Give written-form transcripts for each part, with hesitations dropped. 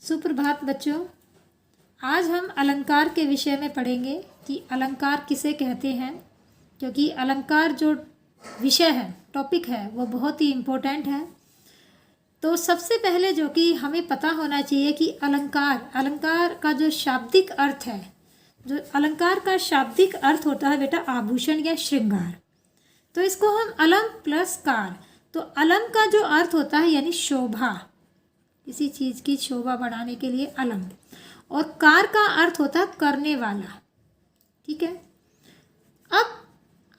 सुप्रभात बच्चों। आज हम अलंकार के विषय में पढ़ेंगे कि अलंकार किसे कहते हैं, क्योंकि अलंकार जो विषय है, टॉपिक है, वो बहुत ही इम्पोर्टेंट है। तो सबसे पहले जो कि हमें पता होना चाहिए कि अलंकार का जो शाब्दिक अर्थ है, जो अलंकार का शाब्दिक अर्थ होता है बेटा आभूषण या श्रृंगार। तो इसको हम अलम प्लस कार, तो अलम का जो अर्थ होता है यानी शोभा, किसी चीज़ की शोभा बढ़ाने के लिए अलम, और कार का अर्थ होता है करने वाला। ठीक है। अब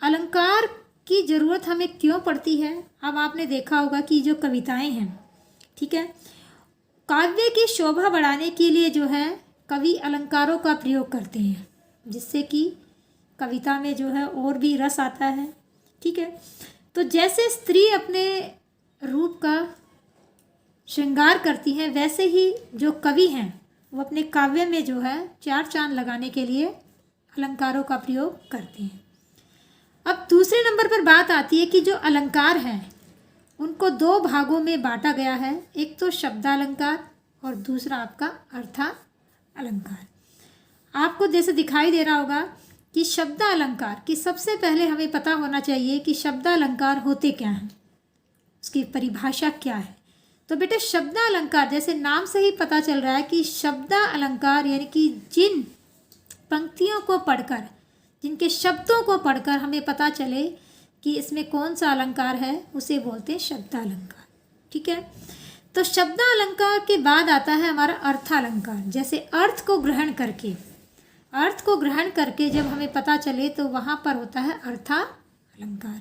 अलंकार की ज़रूरत हमें क्यों पड़ती है? अब आपने देखा होगा कि जो कविताएं हैं, ठीक है, काव्य की शोभा बढ़ाने के लिए जो है कवि अलंकारों का प्रयोग करते हैं, जिससे कि कविता में जो है और भी रस आता है। ठीक है। तो जैसे स्त्री अपने रूप का श्रृंगार करती हैं, वैसे ही जो कवि हैं वो अपने काव्य में जो है चार चांद लगाने के लिए अलंकारों का प्रयोग करते हैं। अब दूसरे नंबर पर बात आती है कि जो अलंकार हैं उनको दो भागों में बांटा गया है, एक तो शब्दालंकार और दूसरा आपका अर्था अलंकार। आपको जैसे दिखाई दे रहा होगा कि शब्दालंकार की सबसे पहले हमें पता होना चाहिए कि शब्दालंकार होते क्या हैं, उसकी परिभाषा क्या है। तो बेटा शब्दालंकार, जैसे नाम से ही पता चल रहा है कि शब्दालंकार यानी कि जिन पंक्तियों को पढ़कर, जिनके शब्दों को पढ़कर हमें पता चले कि इसमें कौन सा अलंकार है, उसे बोलते हैं शब्दालंकार। ठीक है। तो शब्दालंकार के बाद आता है हमारा अर्थालंकार। जैसे अर्थ को ग्रहण करके जब हमें पता चले तो वहाँ पर होता है अर्थालंकार।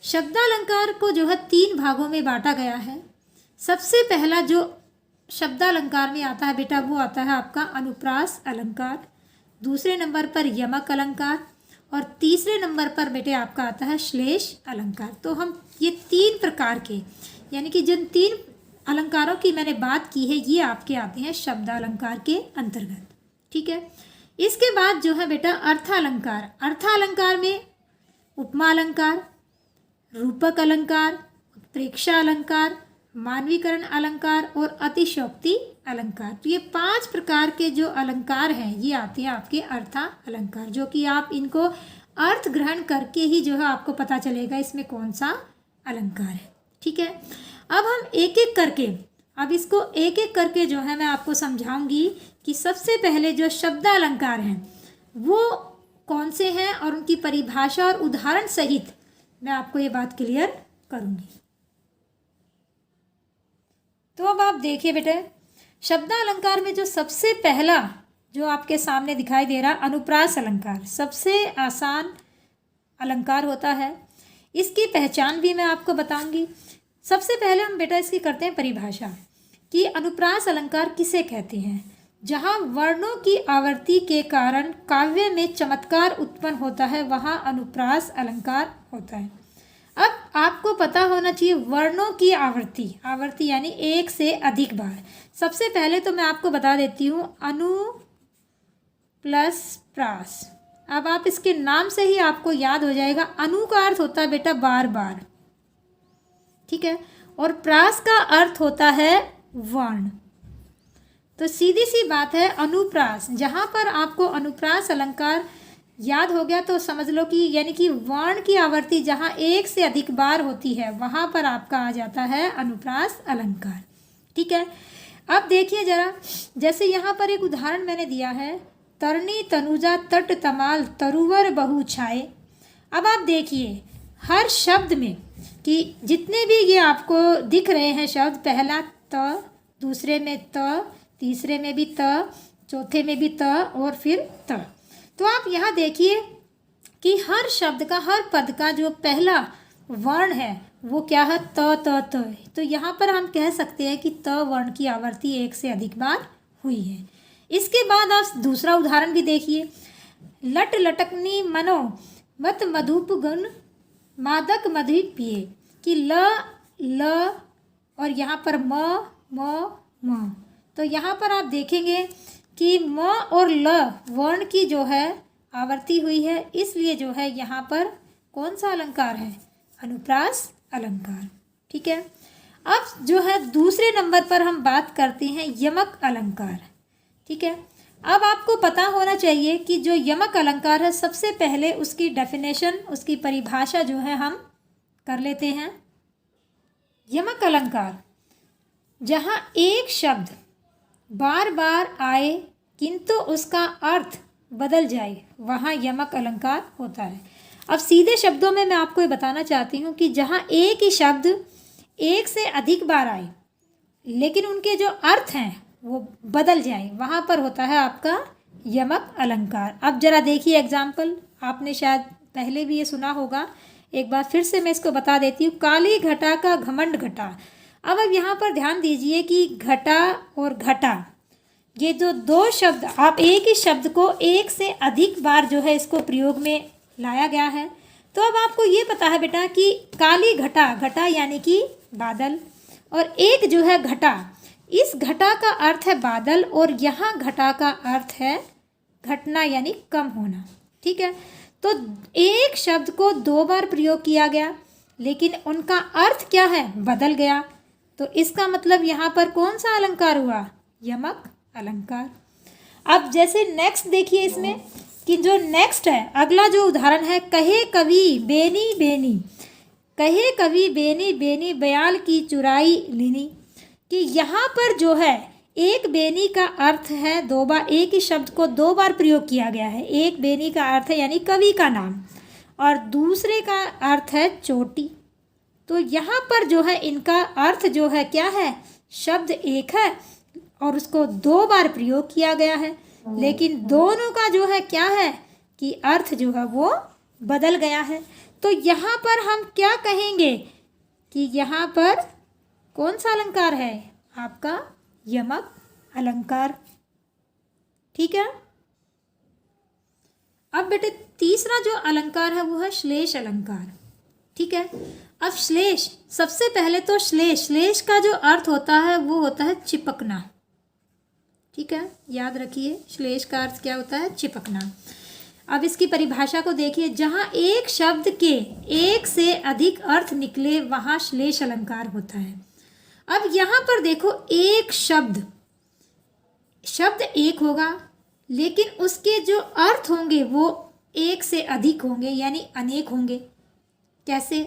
शब्दालंकार को जो है तीन भागों में बांटा गया है। सबसे पहला जो शब्दालंकार में आता है बेटा वो आता है आपका अनुप्रास अलंकार, दूसरे नंबर पर यमक अलंकार और तीसरे नंबर पर बेटे आपका आता है श्लेष अलंकार। तो हम ये तीन प्रकार के, यानी कि जिन तीन अलंकारों की मैंने बात की है, ये आपके आते हैं शब्दालंकार के अंतर्गत। ठीक है। इसके बाद जो है बेटा अर्थालंकार। अर्थालंकार में उपमा अलंकार, रूपक अलंकार, उत्प्रेक्षा अलंकार, मानवीकरण अलंकार और अतिशयोक्ति अलंकार। तो ये पांच प्रकार के जो अलंकार हैं ये आते हैं आपके अर्था अलंकार, जो कि आप इनको अर्थ ग्रहण करके ही जो है आपको पता चलेगा इसमें कौन सा अलंकार है। ठीक है। अब हम एक एक करके जो है मैं आपको समझाऊंगी कि सबसे पहले जो शब्दालंकार हैं वो कौन से हैं और उनकी परिभाषा और उदाहरण सहित मैं आपको ये बात क्लियर करूंगी। तो अब आप देखिए बेटे, शब्दालंकार में जो सबसे पहला जो आपके सामने दिखाई दे रहा अनुप्रास अलंकार सबसे आसान अलंकार होता है। इसकी पहचान भी मैं आपको बताऊंगी। सबसे पहले हम बेटा इसकी करते हैं परिभाषा कि अनुप्रास अलंकार किसे कहते हैं। जहाँ वर्णों की आवर्ती के कारण काव्य में चमत्कार उत्पन्न होता है वहाँ अनुप्रास अलंकार होता है। अब आपको पता होना चाहिए वर्णों की आवर्ती यानी एक से अधिक बार। सबसे पहले तो मैं आपको बता देती हूँ अनु प्लस प्रास। अब आप इसके नाम से ही आपको याद हो जाएगा, अनु का अर्थ होता है बेटा बार बार, ठीक है, और प्रास का अर्थ होता है वर्ण। तो सीधी सी बात है अनुप्रास, जहाँ पर आपको अनुप्रास अलंकार याद हो गया तो समझ लो कि यानी कि वर्ण की आवर्ती जहाँ एक से अधिक बार होती है वहाँ पर आपका आ जाता है अनुप्रास अलंकार। ठीक है। अब देखिए जरा, जैसे यहाँ पर एक उदाहरण मैंने दिया है, तरनी तनुजा तट तमाल तरुवर बहु छाए। अब आप देखिए हर शब्द में कि जितने भी ये आपको दिख रहे हैं शब्द, पहला त, दूसरे में त, तीसरे में भी त, चौथे में भी त और फिर त। तो आप यहाँ देखिए कि हर शब्द का, हर पद का जो पहला वर्ण है वो क्या है, त है। तो यहाँ पर हम कह सकते हैं कि त वर्ण की आवर्ती एक से अधिक बार हुई है। इसके बाद आप दूसरा उदाहरण भी देखिए, लट लटकनी मनो मत मधुप गुण मादक मधु पिए, कि ल और यहाँ पर म। तो यहाँ पर आप देखेंगे कि म और ल वर्ण की जो है आवर्ती हुई है, इसलिए जो है यहाँ पर कौन सा अलंकार है, अनुप्रास अलंकार। ठीक है। अब जो है दूसरे नंबर पर हम बात करते हैं यमक अलंकार। ठीक है, अब आपको पता होना चाहिए कि जो यमक अलंकार है, सबसे पहले उसकी डेफिनेशन, उसकी परिभाषा जो है हम कर लेते हैं। यमक अलंकार, जहाँ एक शब्द बार बार आए किंतु उसका अर्थ बदल जाए, वहाँ यमक अलंकार होता है। अब सीधे शब्दों में मैं आपको ये बताना चाहती हूँ कि जहाँ एक ही शब्द एक से अधिक बार आए लेकिन उनके जो अर्थ हैं वो बदल जाए, वहाँ पर होता है आपका यमक अलंकार। अब जरा देखिए एग्जाम्पल, आपने शायद पहले भी ये सुना होगा, एक बार फिर से मैं इसको बता देती हूँ। काली घटा का घमंड घटा। अब यहाँ पर ध्यान दीजिए कि घटा और घटा, ये जो दो शब्द, आप एक ही शब्द को एक से अधिक बार जो है इसको प्रयोग में लाया गया है। तो अब आपको ये पता है बेटा कि काली घटा, घटा यानी कि बादल, और एक जो है घटा, इस घटा का अर्थ है बादल और यहाँ घटा का अर्थ है घटना यानी कम होना। ठीक है, तो एक शब्द को दो बार प्रयोग किया गया लेकिन उनका अर्थ क्या है, बदल गया। तो इसका मतलब यहाँ पर कौन सा अलंकार हुआ, यमक अलंकार। अब जैसे नेक्स्ट देखिए इसमें कि जो नेक्स्ट है, अगला जो उदाहरण है, कहे कवि बेनी बेनी, कहे कवि बेनी बेनी बयाल की चुराई लीनी, कि यहाँ पर जो है एक बेनी का अर्थ है दो बार, एक ही शब्द को दो बार प्रयोग किया गया है। एक बेनी का अर्थ है यानी कवि का नाम, और दूसरे का अर्थ है चोटी। तो यहाँ पर जो है इनका अर्थ जो है क्या है, शब्द एक है और उसको दो बार प्रयोग किया गया है, लेकिन दोनों का जो है क्या है कि अर्थ जो है वो बदल गया है। तो यहाँ पर हम क्या कहेंगे कि यहाँ पर कौन सा अलंकार है, आपका यमक अलंकार। ठीक है, अब बेटे तीसरा जो अलंकार है वो है श्लेष अलंकार। ठीक है, अब श्लेष, सबसे पहले तो श्लेष, श्लेष का जो अर्थ होता है वो होता है चिपकना। ठीक है, याद रखिए श्लेष का अर्थ क्या होता है, चिपकना। अब इसकी परिभाषा को देखिए, जहाँ एक शब्द के एक से अधिक अर्थ निकले वहाँ श्लेष अलंकार होता है। अब यहाँ पर देखो, एक शब्द, शब्द एक होगा लेकिन उसके जो अर्थ होंगे वो एक से अधिक होंगे यानी अनेक होंगे। कैसे,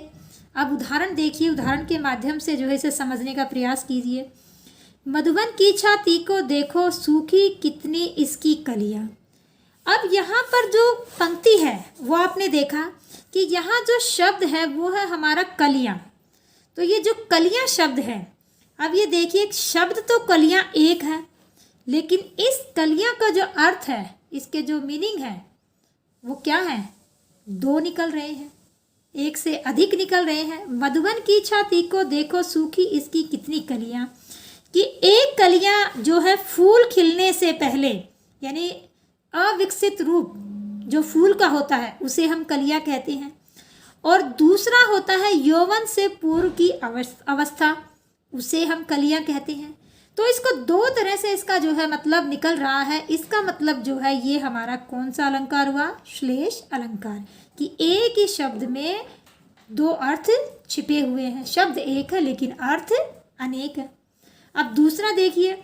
अब उदाहरण देखिए, उदाहरण के माध्यम से जो है इसे समझने का प्रयास कीजिए। मधुबन की छाती को देखो सूखी कितनी इसकी कलियां। अब यहाँ पर जो पंक्ति है वो आपने देखा कि यहाँ जो शब्द है वो है हमारा कलियां। तो ये जो कलियां शब्द है, अब ये देखिए शब्द तो कलियां एक है लेकिन इस कलियां का जो अर्थ है, इसके जो मीनिंग है वो क्या है, दो निकल रहे हैं, एक से अधिक निकल रहे हैं। मधुबन की छाती को देखो सूखी इसकी कितनी कलियां, कि एक कलियां जो है फूल खिलने से पहले यानी अविकसित रूप जो फूल का होता है उसे हम कलियां कहते हैं, और दूसरा होता है यौवन से पूर्व की अवस्था, उसे हम कलियां कहते हैं। तो इसको दो तरह से इसका जो है मतलब निकल रहा है। इसका मतलब जो है ये हमारा कौन सा अलंकार हुआ, श्लेष अलंकार, कि एक ही शब्द में दो अर्थ छिपे हुए हैं, शब्द एक है लेकिन अर्थ अनेक है। अब दूसरा देखिए,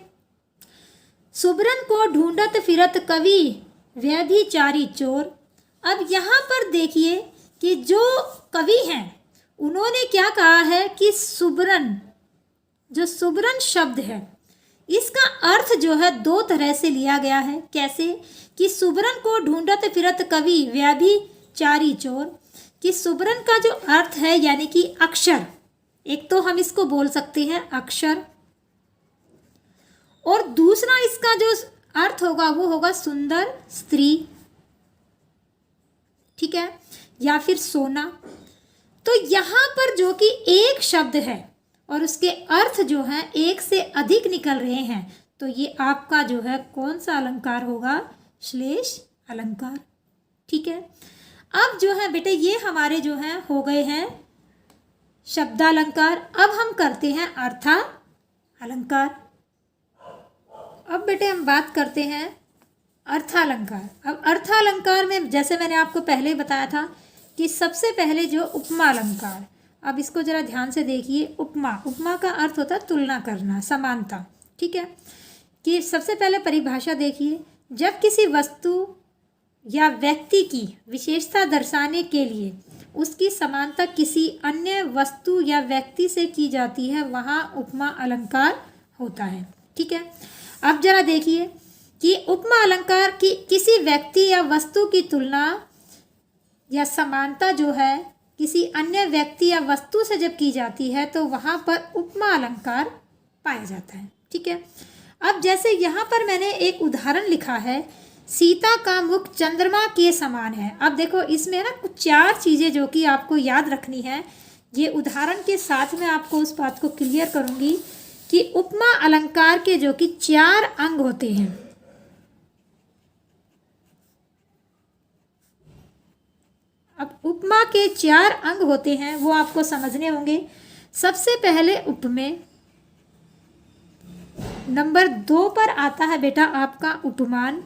सुबरन को ढूंढत फिरत कवि व्यभिचारी चोर। अब यहाँ पर देखिए कि जो कवि हैं उन्होंने क्या कहा है कि सुबरन, जो सुबरन शब्द है इसका अर्थ जो है दो तरह से लिया गया है। कैसे, कि सुबरन को ढूंढत फिरत कवि व्यभिचारी चोर, कि सुबरन का जो अर्थ है यानी कि अक्षर, एक तो हम इसको बोल सकते हैं अक्षर, और दूसरा इसका जो अर्थ होगा वो होगा सुंदर स्त्री। ठीक है, या फिर सोना। तो यहाँ पर जो कि एक शब्द है और उसके अर्थ जो हैं एक से अधिक निकल रहे हैं, तो ये आपका जो है कौन सा अलंकार होगा, श्लेष अलंकार। ठीक है, अब जो है बेटे ये हमारे जो हैं हो गए हैं शब्दालंकार। अब हम करते हैं अर्था अलंकार। अब बेटे हम बात करते हैं अर्थालंकार। अब अर्थालंकार में जैसे मैंने आपको पहले ही बताया था कि सबसे पहले जो उपमा अलंकार, अब इसको ज़रा ध्यान से देखिए। उपमा, उपमा का अर्थ होता है तुलना करना, समानता। ठीक है, कि सबसे पहले परिभाषा देखिए। जब किसी वस्तु या व्यक्ति की विशेषता दर्शाने के लिए उसकी समानता किसी अन्य वस्तु या व्यक्ति से की जाती है, वहाँ उपमा अलंकार होता है। ठीक है, अब जरा देखिए कि उपमा अलंकार की किसी व्यक्ति या वस्तु की तुलना या समानता जो है किसी अन्य व्यक्ति या वस्तु से जब की जाती है तो वहाँ पर उपमा अलंकार पाया जाता है। ठीक है, अब जैसे यहाँ पर मैंने एक उदाहरण लिखा है, सीता का मुख चंद्रमा के समान है। अब देखो इसमें ना कुछ 4 चीज़ें जो कि आपको याद रखनी है। ये उदाहरण के साथ में आपको उस बात को क्लियर करूँगी कि उपमा अलंकार के जो कि 4 अंग होते हैं। अब उपमा के 4 अंग होते हैं, वो आपको समझने होंगे। सबसे पहले उपमेय, नंबर 2 पर आता है बेटा आपका उपमान,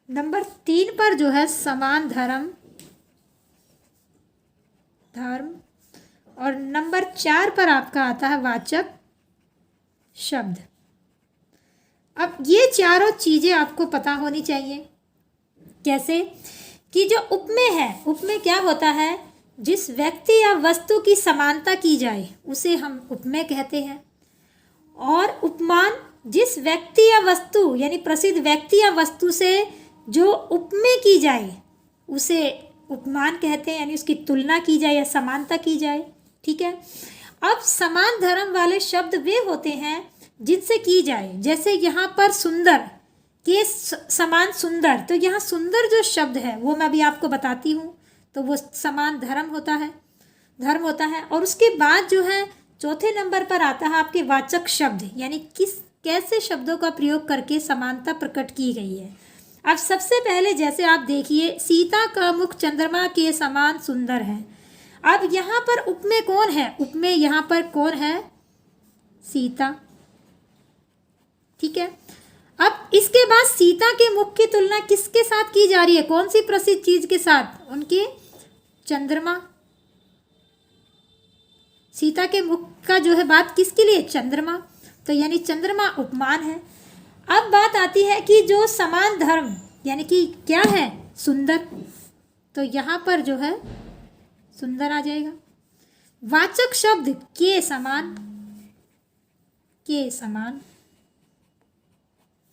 नंबर 3 पर जो है समान धर्म, और नंबर 4 पर आपका आता है वाचक शब्द। अब ये चारों चीज़ें आपको पता होनी चाहिए। कैसे? कि जो उपमेय है, उपमेय क्या होता है? जिस व्यक्ति या वस्तु की समानता की जाए उसे हम उपमेय कहते हैं। और उपमान, जिस व्यक्ति या वस्तु यानी प्रसिद्ध व्यक्ति या वस्तु से जो उपमेय की जाए उसे उपमान कहते हैं, यानी उसकी तुलना की जाए या समानता की जाए। ठीक है, अब समान धर्म वाले शब्द वे होते हैं जिनसे की जाए, जैसे यहाँ पर सुंदर के समान सुंदर, तो यहाँ सुंदर जो शब्द है वो मैं अभी आपको बताती हूँ, तो वो समान धर्म होता है। और उसके बाद जो है चौथे नंबर पर आता है आपके वाचक शब्द, यानी कैसे शब्दों का प्रयोग करके समानता प्रकट की गई है। अब सबसे पहले जैसे आप देखिए, सीता का मुख चंद्रमा के समान सुंदर है। अब यहाँ पर उपमेय कौन है? उपमेय यहाँ पर कौन है? सीता। ठीक है, अब इसके बाद सीता के मुख की तुलना किसके साथ की जा रही है? कौन सी प्रसिद्ध चीज के साथ? उनके चंद्रमा। सीता के मुख का जो है बात किसके लिए? चंद्रमा, तो यानी चंद्रमा उपमान है। अब बात आती है कि जो समान धर्म यानी कि क्या है? सुंदर, तो यहाँ पर जो है सुंदर आ जाएगा। वाचक शब्द के समान,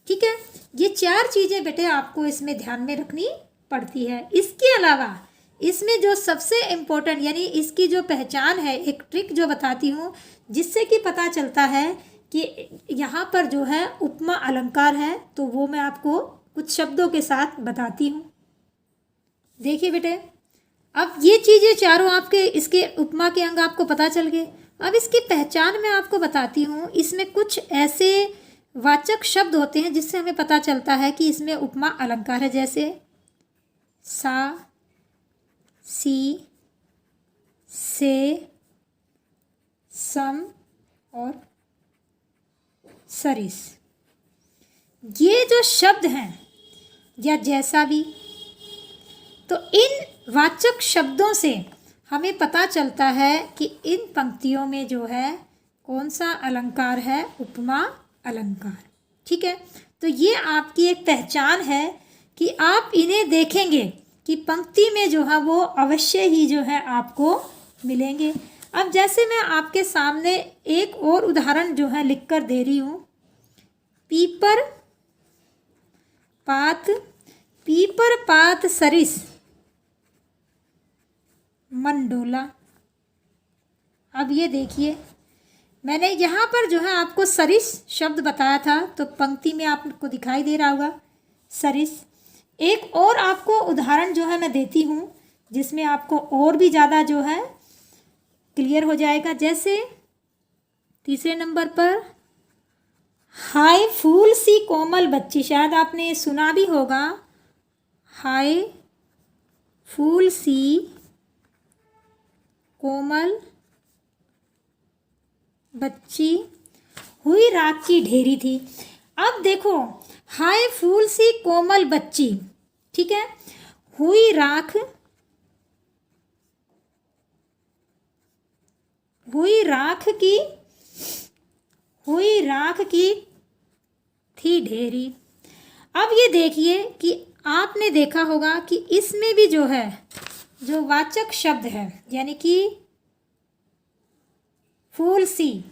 ठीक है। ये 4 चीजें बेटे आपको इसमें ध्यान में रखनी पड़ती है। इसके अलावा इसमें जो सबसे इम्पोर्टेंट यानी इसकी जो पहचान है, एक ट्रिक जो बताती हूँ जिससे कि पता चलता है कि यहाँ पर जो है उपमा अलंकार है, तो वो मैं आपको कुछ शब्दों के साथ बताती हूँ। देखिए बेटे, अब ये चीज़ें चारों आपके इसके उपमा के अंग आपको पता चल गए। अब इसकी पहचान मैं आपको बताती हूँ। इसमें कुछ ऐसे वाचक शब्द होते हैं जिससे हमें पता चलता है कि इसमें उपमा अलंकार है, जैसे सा, सी, से, सम और सरिस। ये जो शब्द हैं या जैसा भी, तो इन वाचक शब्दों से हमें पता चलता है कि इन पंक्तियों में जो है कौन सा अलंकार है? उपमा अलंकार। ठीक है, तो ये आपकी एक पहचान है कि आप इन्हें देखेंगे कि पंक्ति में जो है वो अवश्य ही जो है आपको मिलेंगे। अब जैसे मैं आपके सामने एक और उदाहरण जो है लिख कर दे रही हूँ, पीपर पात सरिस मंडोला। अब ये देखिए, मैंने यहाँ पर जो है आपको सरिस शब्द बताया था, तो पंक्ति में आपको दिखाई दे रहा होगा सरिस। एक और आपको उदाहरण जो है मैं देती हूँ जिसमें आपको और भी ज़्यादा जो है क्लियर हो जाएगा। जैसे तीसरे नंबर पर, हाय फूल सी कोमल बच्ची, शायद आपने सुना भी होगा, हाय फूल सी कोमल बच्ची हुई राख की ढेरी थी। अब देखो, हाय फूल सी कोमल बच्ची, ठीक है, हुई राख हुई राख की थी ढेरी। अब ये देखिए कि आपने देखा होगा कि इसमें भी जो है जो वाचक शब्द है यानी कि फूल सी,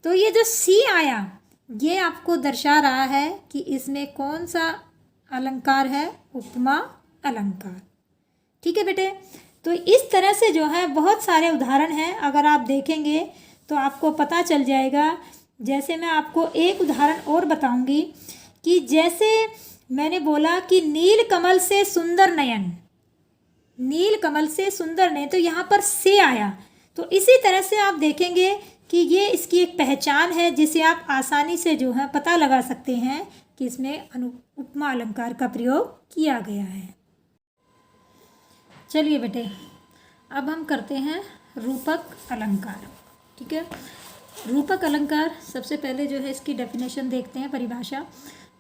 तो ये जो सी आया ये आपको दर्शा रहा है कि इसमें कौन सा अलंकार है, उपमा अलंकार। ठीक है बेटे, तो इस तरह से जो है बहुत सारे उदाहरण हैं, अगर आप देखेंगे तो आपको पता चल जाएगा। जैसे मैं आपको एक उदाहरण और बताऊंगी कि जैसे मैंने बोला कि नील कमल से सुंदर नयन, नील कमल से सुंदर नयन, तो यहाँ पर से आया। तो इसी तरह से आप देखेंगे कि ये इसकी एक पहचान है जिसे आप आसानी से जो है पता लगा सकते हैं कि इसमें उपमा अलंकार का प्रयोग किया गया है। चलिए बेटे, अब हम करते हैं रूपक अलंकार। ठीक है, रूपक अलंकार सबसे पहले जो है इसकी डेफिनेशन देखते हैं, परिभाषा।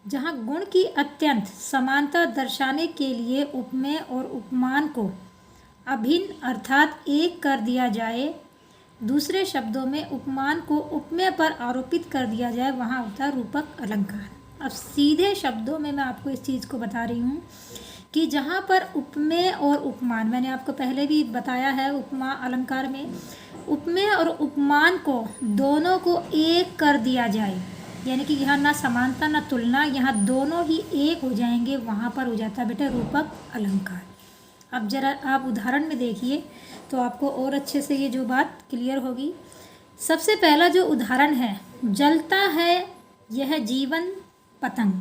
जहाँ गुण की अत्यंत समानता दर्शाने के लिए उपमेय और उपमान को अभिन्न अर्थात एक कर दिया जाए, दूसरे शब्दों में उपमान को उपमेय पर आरोपित कर दिया जाए, वहाँ होता है रूपक अलंकार। अब सीधे शब्दों में मैं आपको इस चीज़ को बता रही हूँ कि जहाँ पर उपमेय और उपमान, मैंने आपको पहले भी बताया है उपमा अलंकार में, उपमेय और उपमान को दोनों को एक कर दिया जाए, यानी कि यहाँ ना समानता ना तुलना, यहाँ दोनों ही एक हो जाएंगे, वहाँ पर हो जाता है बेटा रूपक अलंकार। अब जरा आप उदाहरण में देखिए तो आपको और अच्छे से ये जो बात क्लियर होगी। सबसे पहला जो उदाहरण है, जलता है यह जीवन पतंग।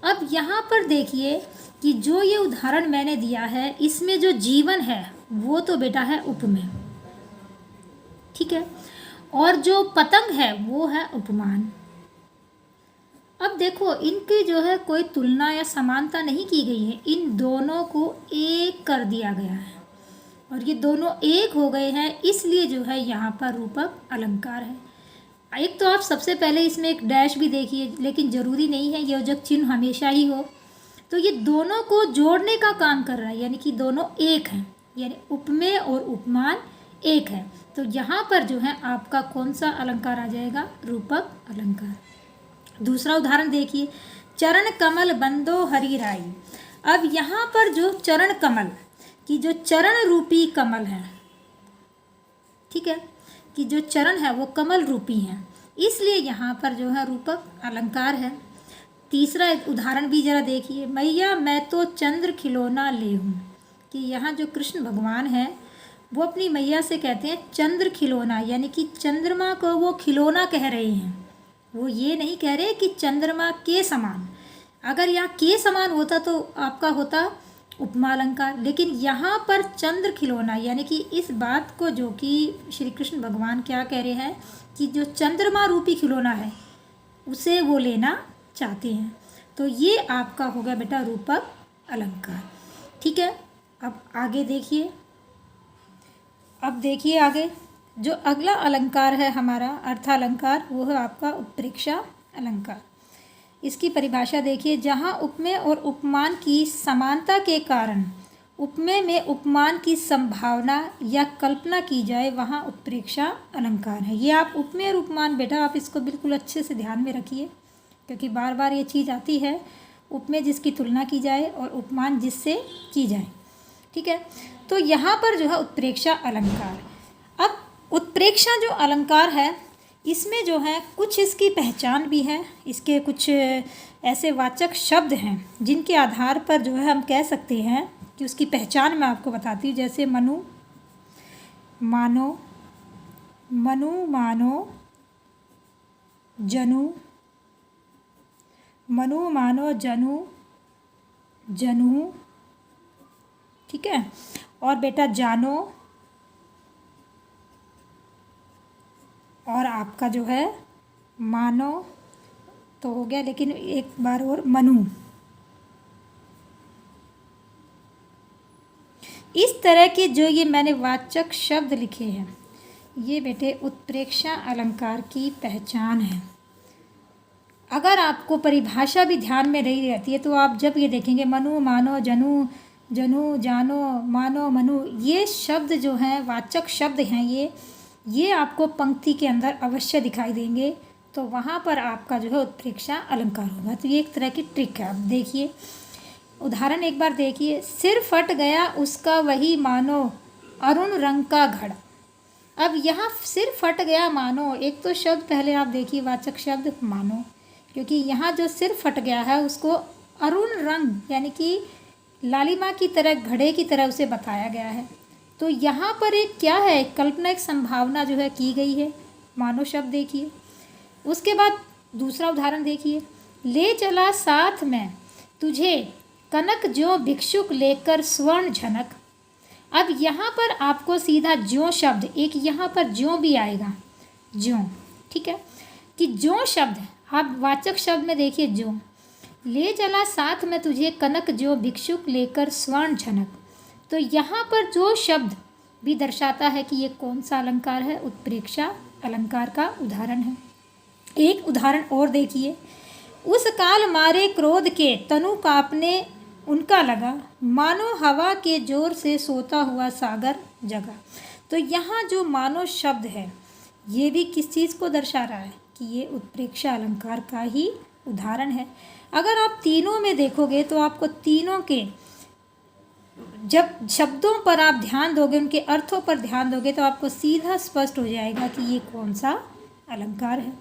अब यहाँ पर देखिए कि जो ये उदाहरण मैंने दिया है इसमें जो जीवन है वो तो बेटा है उपमेय, ठीक है, और जो पतंग है वो है उपमान। अब देखो इनकी जो है कोई तुलना या समानता नहीं की गई है, इन दोनों को एक कर दिया गया है और ये दोनों एक हो गए हैं, इसलिए जो है यहाँ पर रूपक अलंकार है। एक तो आप सबसे पहले इसमें एक डैश भी देखिए, लेकिन ज़रूरी नहीं है योजक चिन्ह हमेशा ही हो। तो ये दोनों को जोड़ने का काम कर रहा है, यानी कि दोनों एक हैं, यानी उपमेय और उपमान एक है। तो यहाँ पर जो है आपका कौन सा अलंकार आ जाएगा, रूपक अलंकार। दूसरा उदाहरण देखिए, चरण कमल बंदो हरि राई। अब यहाँ पर जो चरण कमल की जो चरण रूपी कमल है, ठीक है, कि जो चरण है वो कमल रूपी है, इसलिए यहाँ पर जो है रूपक अलंकार है। तीसरा एक उदाहरण भी जरा देखिए, मैया मैं तो चंद्र खिलौना ले हूँ, कि यहाँ जो कृष्ण भगवान है वो अपनी मैया से कहते हैं चंद्र खिलौना, यानी कि चंद्रमा को वो खिलौना कह रहे हैं, वो ये नहीं कह रहे कि चंद्रमा के समान। अगर यहाँ के समान होता तो आपका होता उपमा अलंकार, लेकिन यहाँ पर चंद्र खिलौना, यानी कि इस बात को जो कि श्री कृष्ण भगवान क्या कह रहे हैं कि जो चंद्रमा रूपी खिलौना है उसे वो लेना चाहते हैं, तो ये आपका हो गया बेटा रूपक अलंकार। ठीक है, अब आगे देखिए, अब देखिए आगे जो अगला अलंकार है हमारा अर्थालंकार, वो है आपका उत्प्रेक्षा अलंकार। इसकी परिभाषा देखिए, जहाँ उपमेय और उपमान की समानता के कारण उपमेय में उपमान की संभावना या कल्पना की जाए, वहाँ उत्प्रेक्षा अलंकार है। ये आप उपमेय और उपमान बेटा आप इसको बिल्कुल अच्छे से ध्यान में रखिए, क्योंकि बार बार ये चीज़ आती है, उपमेय जिसकी तुलना की जाए और उपमान जिससे की जाए। ठीक है, तो यहाँ पर जो है उत्प्रेक्षा अलंकार। अब उत्प्रेक्षा जो अलंकार है इसमें जो है कुछ इसकी पहचान भी है, इसके कुछ ऐसे वाचक शब्द हैं जिनके आधार पर जो है हम कह सकते हैं कि उसकी पहचान मैं आपको बताती हूँ। जैसे मनु मानो, मनु मानो, जनु, मनु मानो जनु, जनु, ठीक है, और बेटा जानो, और आपका जो है मानो तो हो गया, लेकिन एक बार और मनु। इस तरह के जो ये मैंने वाचक शब्द लिखे हैं ये बेटे उत्प्रेक्षा अलंकार की पहचान है। अगर आपको परिभाषा भी ध्यान में नहीं रहती है तो आप जब ये देखेंगे मनु मानो जनु, जनु जानो मानो मनु, ये शब्द जो हैं वाचक शब्द हैं, ये आपको पंक्ति के अंदर अवश्य दिखाई देंगे, तो वहाँ पर आपका जो है उत्प्रेक्षा अलंकार होगा। तो ये एक तरह की ट्रिक है। अब देखिए उदाहरण एक बार देखिए। सिर फट गया उसका वही मानो अरुण रंग का घड़ा। अब यहाँ सिर फट गया मानो, एक तो शब्द पहले आप देखिए वाचक शब्द मानो, क्योंकि यहाँ जो सिर फट गया है उसको अरुण रंग यानी कि लालिमा की तरह, घड़े की तरह उसे बताया गया है। तो यहाँ पर एक क्या है, कल्पना, एक संभावना जो है की गई है। मानो शब्द देखिए। उसके बाद दूसरा उदाहरण देखिए। ले चला साथ में तुझे कनक ज्यों भिक्षुक लेकर स्वर्ण झनक। अब यहाँ पर आपको सीधा ज्यों शब्द, एक यहाँ पर ज्यों भी आएगा, ज्यों, ठीक है, कि ज्यों शब्द आप वाचक शब्द में देखिए ज्यों। ले चला साथ में तुझे कनक ज्यों भिक्षुक लेकर स्वर्ण झनक। तो यहाँ पर जो शब्द भी दर्शाता है कि ये कौन सा अलंकार है, उत्प्रेक्षा अलंकार का उदाहरण है। एक उदाहरण और देखिए। उस काल मारे क्रोध के तनु कांपने उनका लगा, मानो हवा के जोर से सोता हुआ सागर जगा। तो यहाँ जो मानो शब्द है ये भी किस चीज़ को दर्शा रहा है कि ये उत्प्रेक्षा अलंकार का ही उदाहरण है। अगर आप तीनों में देखोगे तो आपको तीनों के जब शब्दों पर आप ध्यान दोगे, उनके अर्थों पर ध्यान दोगे, तो आपको सीधा स्पष्ट हो जाएगा कि ये कौन सा अलंकार है।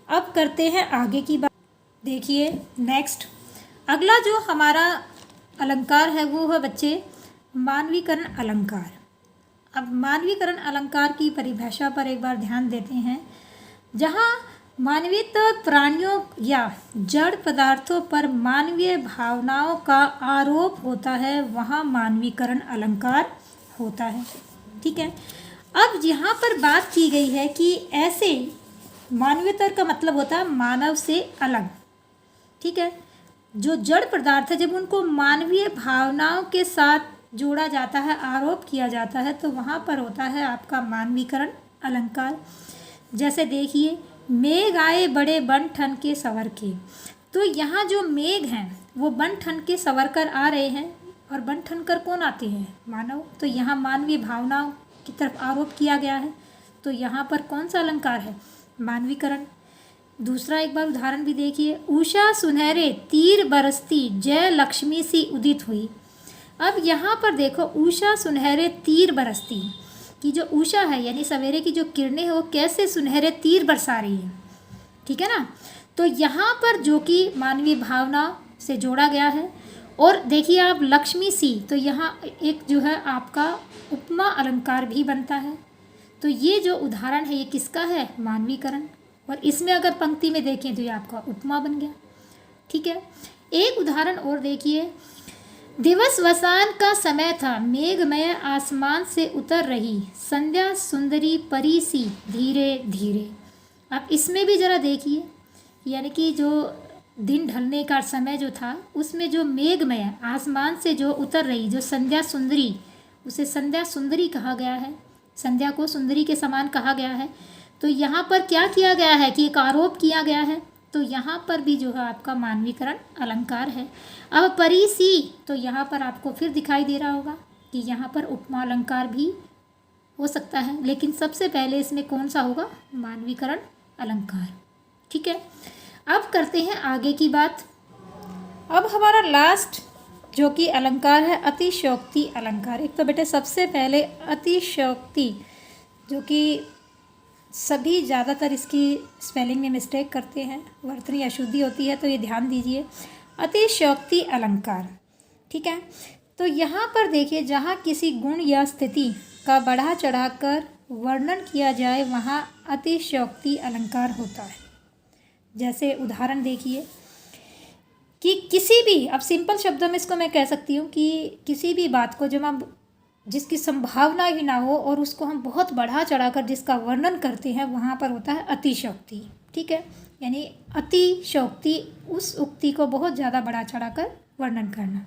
अब करते हैं आगे की बात। देखिए नेक्स्ट, अगला जो हमारा अलंकार है वो है बच्चे मानवीकरण अलंकार। अब मानवीकरण अलंकार की परिभाषा पर एक बार ध्यान देते हैं। जहाँ मानवीय प्राणियों या जड़ पदार्थों पर मानवीय भावनाओं का आरोप होता है वहाँ मानवीकरण अलंकार होता है, ठीक है। अब यहाँ पर बात की गई है कि ऐसे मानवीयतर का मतलब होता है मानव से अलग, ठीक है। जो जड़ पदार्थ है जब उनको मानवीय भावनाओं के साथ जोड़ा जाता है, आरोप किया जाता है, तो वहाँ पर होता है आपका मानवीकरण अलंकार। जैसे देखिए, मेघ आए बड़े बन ठन के सवर के। तो यहाँ जो मेघ हैं वो बन ठन के सवर कर आ रहे हैं, और बन ठन कर कौन आते हैं, मानव। तो यहाँ मानवीय भावनाओं की तरफ आरोप किया गया है, तो यहाँ पर कौन सा अलंकार है, मानवीकरण। दूसरा एक बार उदाहरण भी देखिए। उषा सुनहरे तीर बरसती जय लक्ष्मी सी उदित हुई। अब यहाँ पर देखो, उषा सुनहरे तीर बरसती कि जो उषा है यानी सवेरे की जो किरणें हैं वो कैसे सुनहरे तीर बरसा रही है, ठीक है ना। तो यहाँ पर जो कि मानवीय भावना से जोड़ा गया है। और देखिए आप लक्ष्मी सी, तो यहाँ एक जो है आपका उपमा अलंकार भी बनता है। तो ये जो उदाहरण है ये किसका है, मानवीकरण। और इसमें अगर पंक्ति में देखें तो ये आपका उपमा बन गया, ठीक है। एक उदाहरण और देखिए। दिवस वसान का समय था, मेघमय आसमान से उतर रही, संध्या सुंदरी परी सी धीरे धीरे। अब इसमें भी ज़रा देखिए, यानी कि जो दिन ढलने का समय जो था उसमें जो मेघमय आसमान से जो उतर रही, जो संध्या सुंदरी, उसे संध्या सुंदरी कहा गया है, संध्या को सुंदरी के समान कहा गया है। तो यहाँ पर क्या किया गया है कि एक आरोप किया गया है, तो यहाँ पर भी जो है आपका मानवीकरण अलंकार है। अब परी सी, तो यहाँ पर आपको फिर दिखाई दे रहा होगा कि यहाँ पर उपमा अलंकार भी हो सकता है, लेकिन सबसे पहले इसमें कौन सा होगा, मानवीकरण अलंकार, ठीक है। अब करते हैं आगे की बात। अब हमारा लास्ट जो कि अलंकार है अतिशयोक्ति अलंकार। एक तो बेटे सबसे पहले अतिशयोक्ति, जो कि सभी ज़्यादातर इसकी स्पेलिंग में मिस्टेक करते हैं, वर्तनी अशुद्धि होती है, तो ये ध्यान दीजिए। अतिशयोक्ति अलंकार, ठीक है। तो यहाँ पर देखिए, जहाँ किसी गुण या स्थिति का बढ़ा चढ़ाकर वर्णन किया जाए वहाँ अतिशयोक्ति अलंकार होता है। जैसे उदाहरण देखिए कि किसी भी, अब सिंपल शब्दों में इसको मैं कह सकती हूँ कि किसी भी बात को जब हम, जिसकी संभावना ही ना हो और उसको हम बहुत बढ़ा चढ़ाकर जिसका वर्णन करते हैं वहाँ पर होता है अतिशयोक्ति, ठीक है। यानी अतिशयोक्ति उस उक्ति को बहुत ज़्यादा बढ़ा चढ़ाकर वर्णन करना।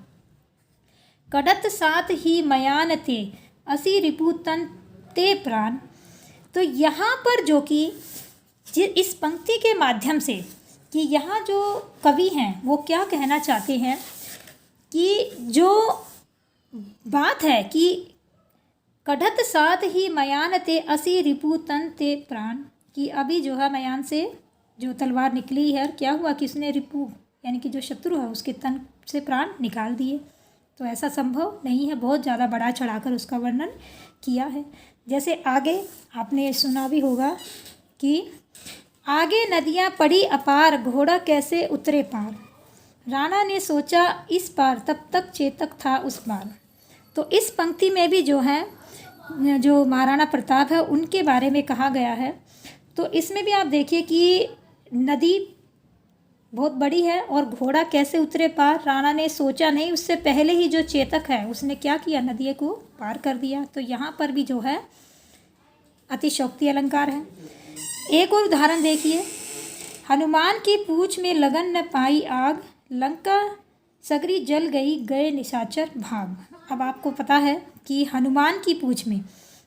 कड़त साथ ही मयान ते असी रिपु तन ते प्राण। तो यहाँ पर जो कि इस पंक्ति के माध्यम से कि यहाँ जो कवि हैं वो क्या कहना चाहते हैं कि जो बात है कि कढ़त साथ ही मयान ते असी रिपु तन ते प्राण, कि अभी जो है मयान से जो तलवार निकली है, क्या हुआ कि उसने रिपु यानी कि जो शत्रु है उसके तन से प्राण निकाल दिए। तो ऐसा संभव नहीं है, बहुत ज़्यादा बढ़ा चढ़ाकर उसका वर्णन किया है। जैसे आगे आपने सुना भी होगा कि आगे नदियाँ पड़ी अपार, घोड़ा कैसे उतरे पार, राणा ने सोचा इस पार, तब तक चेतक था उस पार। तो इस पंक्ति में भी जो है जो महाराणा प्रताप है उनके बारे में कहा गया है। तो इसमें भी आप देखिए कि नदी बहुत बड़ी है और घोड़ा कैसे उतरे पार, राणा ने सोचा नहीं, उससे पहले ही जो चेतक है उसने क्या किया, नदी को पार कर दिया। तो यहाँ पर भी जो है अतिशयोक्ति अलंकार है। एक और उदाहरण देखिए, हनुमान की पूंछ में लगन न पाई आग, लंका सगरी जल गई गए निशाचर भाग। अब आपको पता है कि हनुमान की पूंछ में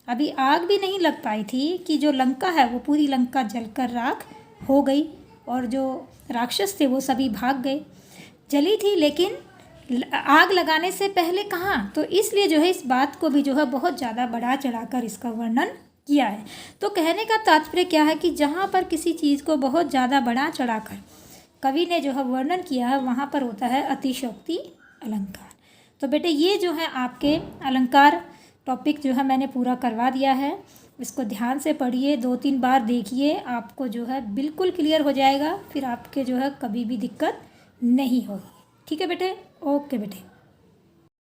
अभी आग भी नहीं लग पाई थी कि जो लंका है वो पूरी लंका जलकर राख हो गई और जो राक्षस थे वो सभी भाग गए। जली थी लेकिन आग लगाने से पहले कहाँ, तो इसलिए जो है इस बात को भी जो है बहुत ज़्यादा बढ़ा चढ़ाकर इसका वर्णन किया है। तो कहने का तात्पर्य क्या है कि जहाँ पर किसी चीज़ को बहुत ज़्यादा बढ़ा चढ़ाकर कवि ने जो है वर्णन किया है वहाँ पर होता है अतिशयोक्ति अलंकार। तो बेटे ये जो है आपके अलंकार टॉपिक जो है मैंने पूरा करवा दिया है। इसको ध्यान से पढ़िए, 2-3 बार देखिए, आपको जो है बिल्कुल क्लियर हो जाएगा, फिर आपके जो है कभी भी दिक्कत नहीं होगी। ठीक है बेटे, ओके बेटे।